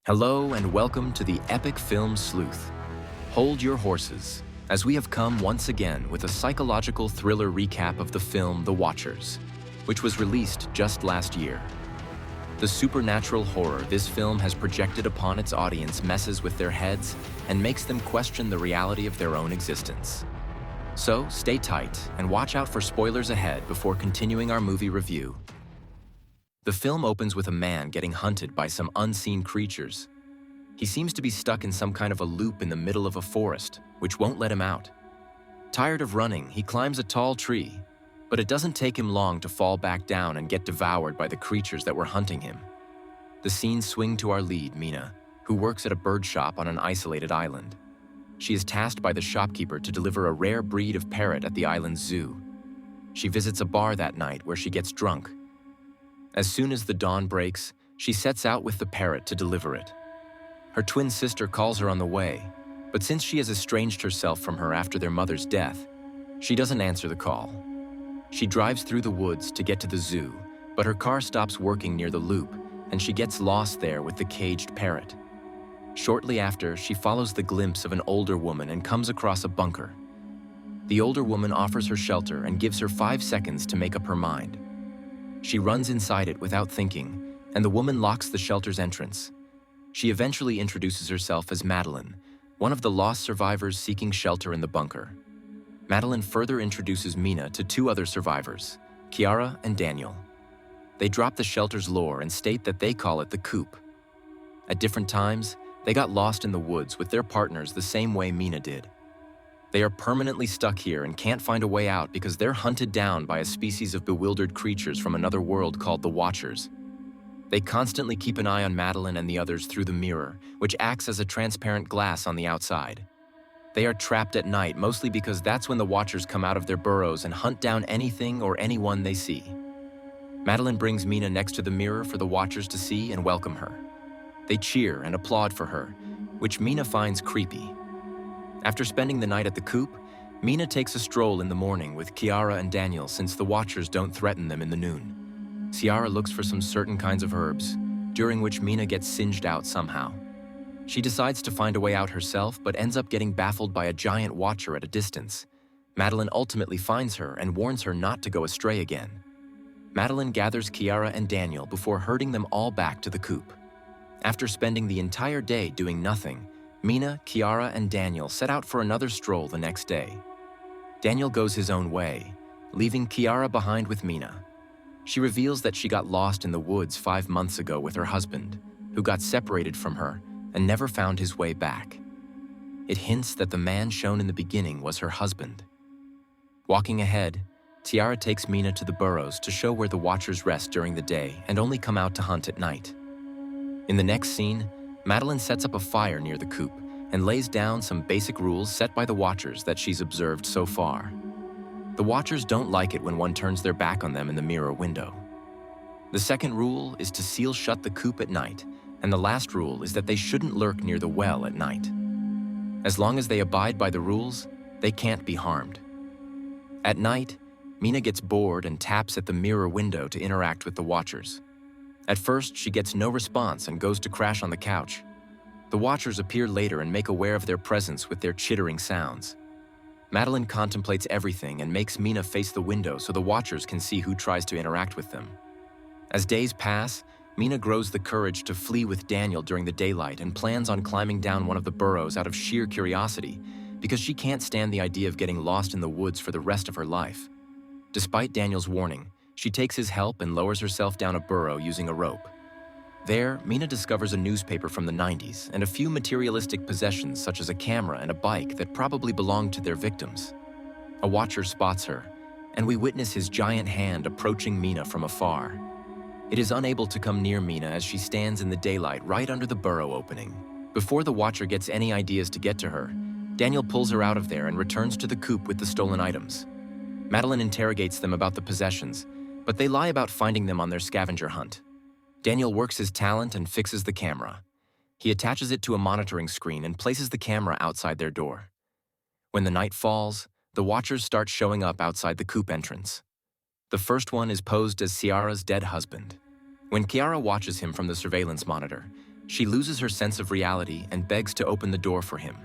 Hello and welcome to the epic film Sleuth. Hold your horses, as we have come once again with a psychological thriller recap of the film The Watchers, which was released just last year. The supernatural horror this film has projected upon its audience messes with their heads and makes them question the reality of their own existence. So stay tight and watch out for spoilers ahead before continuing our movie review. The film opens with a man getting hunted by some unseen creatures. He seems to be stuck in some kind of a loop in the middle of a forest, which won't let him out. Tired of running, he climbs a tall tree, but it doesn't take him long to fall back down and get devoured by the creatures that were hunting him. The scenes swing to our lead, Mina, who works at a bird shop on an isolated island. She is tasked by the shopkeeper to deliver a rare breed of parrot at the island's zoo. She visits a bar that night where she gets drunk. As soon as the dawn breaks, she sets out with the parrot to deliver it. Her twin sister calls her on the way, but since she has estranged herself from her after their mother's death, she doesn't answer the call. She drives through the woods to get to the zoo, but her car stops working near the loop, and she gets lost there with the caged parrot. Shortly after, she follows the glimpse of an older woman and comes across a bunker. The older woman offers her shelter and gives her 5 seconds to make up her mind. She runs inside it without thinking, and the woman locks the shelter's entrance. She eventually introduces herself as Madeline, one of the lost survivors seeking shelter in the bunker. Madeline further introduces Mina to 2 other survivors, Ciara and Daniel. They drop the shelter's lore and state that they call it the Coop. At different times, they got lost in the woods with their partners the same way Mina did. They are permanently stuck here and can't find a way out because they're hunted down by a species of bewildered creatures from another world called the Watchers. They constantly keep an eye on Madeline and the others through the mirror, which acts as a transparent glass on the outside. They are trapped at night mostly because that's when the Watchers come out of their burrows and hunt down anything or anyone they see. Madeline brings Mina next to the mirror for the Watchers to see and welcome her. They cheer and applaud for her, which Mina finds creepy. After spending the night at the Coop, Mina takes a stroll in the morning with Ciara and Daniel since the Watchers don't threaten them in the noon. Ciara looks for some certain kinds of herbs, during which Mina gets singed out somehow. She decides to find a way out herself but ends up getting baffled by a giant Watcher at a distance. Madeline ultimately finds her and warns her not to go astray again. Madeline gathers Ciara and Daniel before herding them all back to the Coop. After spending the entire day doing nothing, Mina, Ciara, and Daniel set out for another stroll the next day. Daniel goes his own way, leaving Ciara behind with Mina. She reveals that she got lost in the woods 5 months ago with her husband, who got separated from her and never found his way back. It hints that the man shown in the beginning was her husband. Walking ahead, Ciara takes Mina to the burrows to show where the Watchers rest during the day and only come out to hunt at night. In the next scene, Madeline sets up a fire near the Coop and lays down some basic rules set by the Watchers that she's observed so far. The Watchers don't like it when one turns their back on them in the mirror window. The second rule is to seal shut the Coop at night, and the last rule is that they shouldn't lurk near the well at night. As long as they abide by the rules, they can't be harmed. At night, Mina gets bored and taps at the mirror window to interact with the Watchers. At first, she gets no response and goes to crash on the couch. The Watchers appear later and make aware of their presence with their chittering sounds. Madeline contemplates everything and makes Mina face the window so the Watchers can see who tries to interact with them. As days pass, Mina grows the courage to flee with Daniel during the daylight and plans on climbing down one of the burrows out of sheer curiosity because she can't stand the idea of getting lost in the woods for the rest of her life. Despite Daniel's warning, she takes his help and lowers herself down a burrow using a rope. There, Mina discovers a newspaper from the 90s and a few materialistic possessions such as a camera and a bike that probably belonged to their victims. A Watcher spots her, and we witness his giant hand approaching Mina from afar. It is unable to come near Mina as she stands in the daylight right under the burrow opening. Before the Watcher gets any ideas to get to her, Daniel pulls her out of there and returns to the Coop with the stolen items. Madeline interrogates them about the possessions, but they lie about finding them on their scavenger hunt. Daniel works his talent and fixes the camera. He attaches it to a monitoring screen and places the camera outside their door. When the night falls, the Watchers start showing up outside the Coop entrance. The first one is posed as Ciara's dead husband. When Ciara watches him from the surveillance monitor, She loses her sense of reality and begs to open the door for him.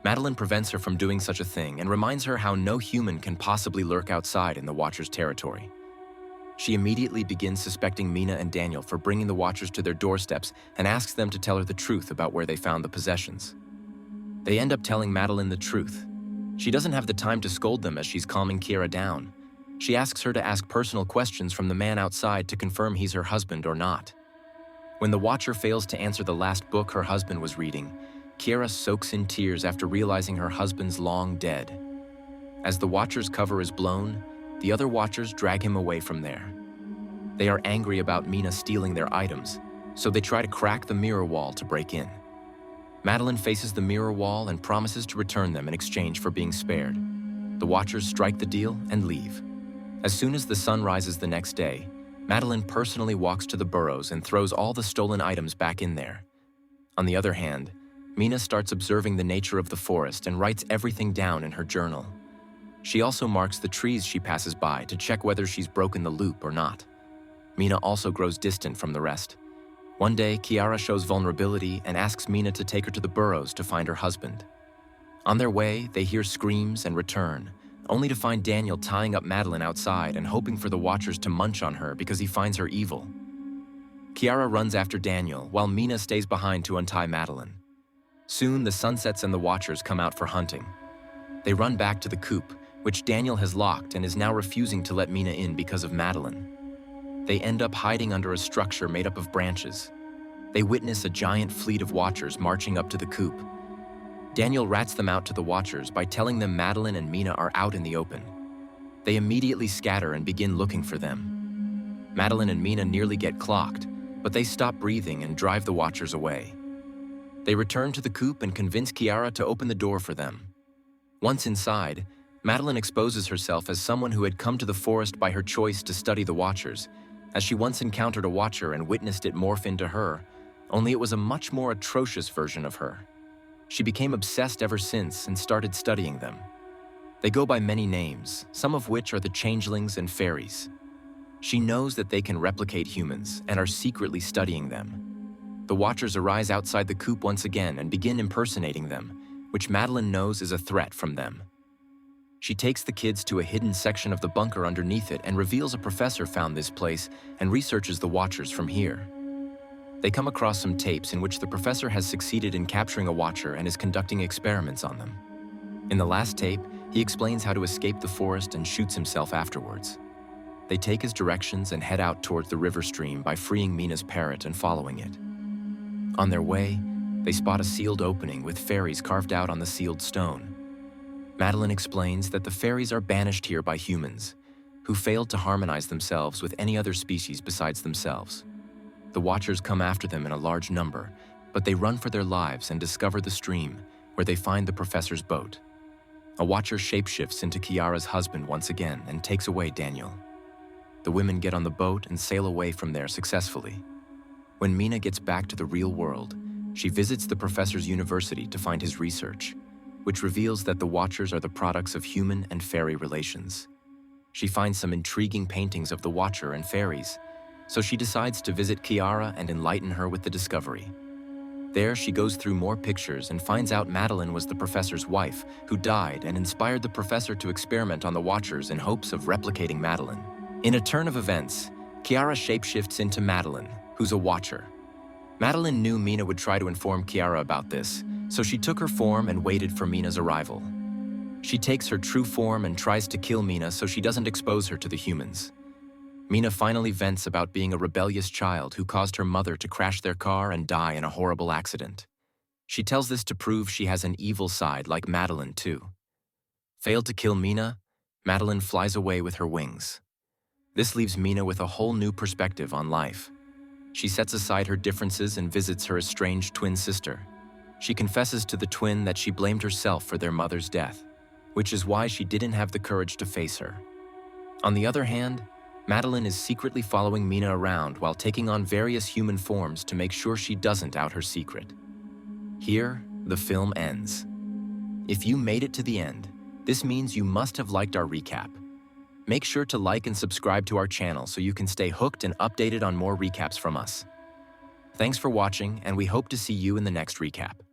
Madeline prevents her from doing such a thing and reminds her how no human can possibly lurk outside in the Watcher's territory. She immediately begins suspecting Mina and Daniel for bringing the Watchers to their doorsteps and asks them to tell her the truth about where they found the possessions. They end up telling Madeline the truth. She doesn't have the time to scold them as she's calming Ciara down. She asks her to ask personal questions from the man outside to confirm he's her husband or not. When the Watcher fails to answer the last book her husband was reading, Ciara soaks in tears after realizing her husband's long dead. As the Watcher's cover is blown, the other Watchers drag him away from there. They are angry about Mina stealing their items, so they try to crack the mirror wall to break in. Madeline faces the mirror wall and promises to return them in exchange for being spared. The Watchers strike the deal and leave. As soon as the sun rises the next day, Madeline personally walks to the burrows and throws all the stolen items back in there. On the other hand, Mina starts observing the nature of the forest and writes everything down in her journal. She also marks the trees she passes by to check whether she's broken the loop or not. Mina also grows distant from the rest. One day, Ciara shows vulnerability and asks Mina to take her to the burrows to find her husband. On their way, they hear screams and return, only to find Daniel tying up Madeline outside and hoping for the Watchers to munch on her because he finds her evil. Ciara runs after Daniel while Mina stays behind to untie Madeline. Soon, the sun sets and the Watchers come out for hunting. They run back to the coop, which Daniel has locked and is now refusing to let Mina in because of Madeline. They end up hiding under a structure made up of branches. They witness a giant fleet of Watchers marching up to the coop. Daniel rats them out to the Watchers by telling them Madeline and Mina are out in the open. They immediately scatter and begin looking for them. Madeline and Mina nearly get clocked, but they stop breathing and drive the Watchers away. They return to the coop and convince Ciara to open the door for them. Once inside, Madeline exposes herself as someone who had come to the forest by her choice to study the Watchers, as she once encountered a Watcher and witnessed it morph into her, only it was a much more atrocious version of her. She became obsessed ever since and started studying them. They go by many names, some of which are the changelings and fairies. She knows that they can replicate humans and are secretly studying them. The Watchers arise outside the coop once again and begin impersonating them, which Madeline knows is a threat from them. She takes the kids to a hidden section of the bunker underneath it and reveals a professor found this place and researches the Watchers from here. They come across some tapes in which the professor has succeeded in capturing a Watcher and is conducting experiments on them. In the last tape, he explains how to escape the forest and shoots himself afterwards. They take his directions and head out towards the river stream by freeing Mina's parrot and following it. On their way, they spot a sealed opening with fairies carved out on the sealed stone. Madeline explains that the fairies are banished here by humans, who failed to harmonize themselves with any other species besides themselves. The Watchers come after them in a large number, but they run for their lives and discover the stream, where they find the professor's boat. A Watcher shapeshifts into Ciara's husband once again and takes away Daniel. The women get on the boat and sail away from there successfully. When Mina gets back to the real world, she visits the professor's university to find his research, which reveals that the Watchers are the products of human and fairy relations. She finds some intriguing paintings of the Watcher and fairies, so she decides to visit Ciara and enlighten her with the discovery. There, she goes through more pictures and finds out Madeline was the professor's wife, who died and inspired the professor to experiment on the Watchers in hopes of replicating Madeline. In a turn of events, Ciara shapeshifts into Madeline, who's a Watcher. Madeline knew Mina would try to inform Ciara about this, so she took her form and waited for Mina's arrival. She takes her true form and tries to kill Mina so she doesn't expose her to the humans. Mina finally vents about being a rebellious child who caused her mother to crash their car and die in a horrible accident. She tells this to prove she has an evil side like Madeline too. Failed to kill Mina, Madeline flies away with her wings. This leaves Mina with a whole new perspective on life. She sets aside her differences and visits her estranged twin sister. She confesses to the twin that she blamed herself for their mother's death, which is why she didn't have the courage to face her. On the other hand, Madeline is secretly following Mina around while taking on various human forms to make sure she doesn't out her secret. Here, the film ends. If you made it to the end, this means you must have liked our recap. Make sure to like and subscribe to our channel so you can stay hooked and updated on more recaps from us. Thanks for watching, and we hope to see you in the next recap.